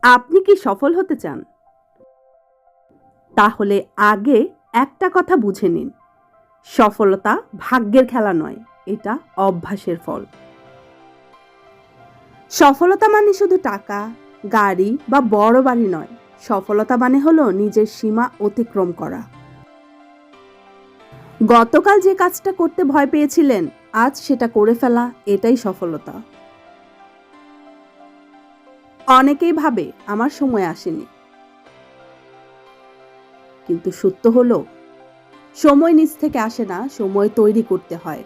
আপনি কি সফল হতে চান? তাহলে আগে একটা কথা বুঝে নিন, সফলতা ভাগ্যের খেলা নয়, এটা অভ্যাসের ফল। সফলতা মানে শুধু টাকা, গাড়ি বা বড় বাড়ি নয়। সফলতা মানে হলো নিজের সীমা অতিক্রম করা। গতকাল যে কাজটা করতে ভয় পেয়েছিলেন, আজ সেটা করে ফেলা, এটাই সফলতা। অনেকেই ভাবে আমার সময় আসেনি, কিন্তু সত্য হলো সময় নিজ থেকে আসে না, সময় তৈরি করতে হয়।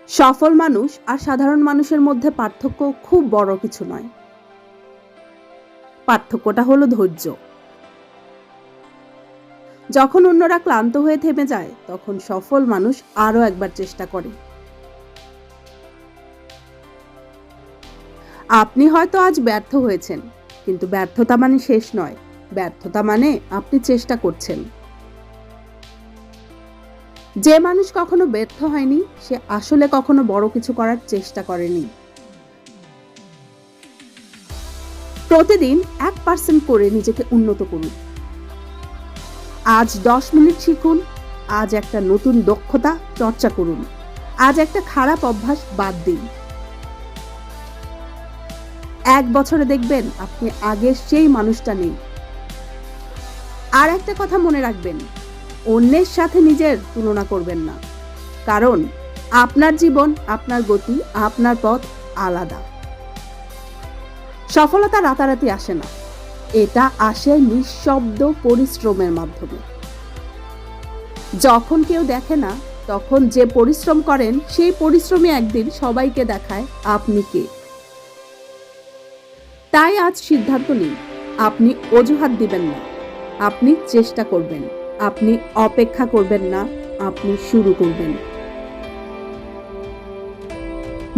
সফল মানুষ আর সাধারণ মানুষের মধ্যে পার্থক্য খুব বড় কিছু নয়। পার্থক্যটা হলো ধৈর্য। যখন অন্যরা ক্লান্ত হয়ে থেমে যায়, তখন সফল মানুষ আরো একবার চেষ্টা করে। আপনি হয়তো আজ ব্যর্থ হয়েছেন, কিন্তু ব্যর্থতা মানে শেষ নয়। ব্যর্থতা মানে আপনি চেষ্টা করছেন। যে মানুষ কখনো ব্যর্থ হয়নি, সে আসলে কখনো বড় কিছু করার চেষ্টা করেনি। প্রতিদিন 1% করে নিজেকে উন্নত করুন। আজ 10 মিনিট শিখুন, আজ একটা নতুন দক্ষতা চর্চা করুন, আজ একটা খারাপ অভ্যাস বাদ দিন। 1 বছরে দেখবেন আপনি আগের সেই মানুষটা নেই। আর একটা কথা মনে রাখবেন, অন্যের সাথে নিজের তুলনা করবেন না, কারণ আপনার জীবন, আপনার গতি, আপনার পথ আলাদা। সফলতা রাতারাতি আসে না, এটা আসে নিঃশব্দ পরিশ্রমের মাধ্যমে। যখন কেউ দেখে না, তখন যে পরিশ্রম করেন, সেই পরিশ্রমই একদিন সবাইকে দেখায় আপনি কে। তাই আজ সিদ্ধান্ত নিন, আপনি অজুহাত দিবেন না, আপনি চেষ্টা করবেন, আপনি অপেক্ষা করবেন না, আপনি শুরু করবেন।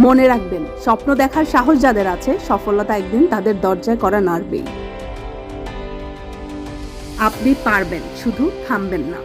মনে রাখবেন, স্বপ্ন দেখার সাহস যাদের আছে, সফলতা একদিন তাদের দরজায় করা নাড়বেই। আপনি পারবেন, শুধু থামবেন না।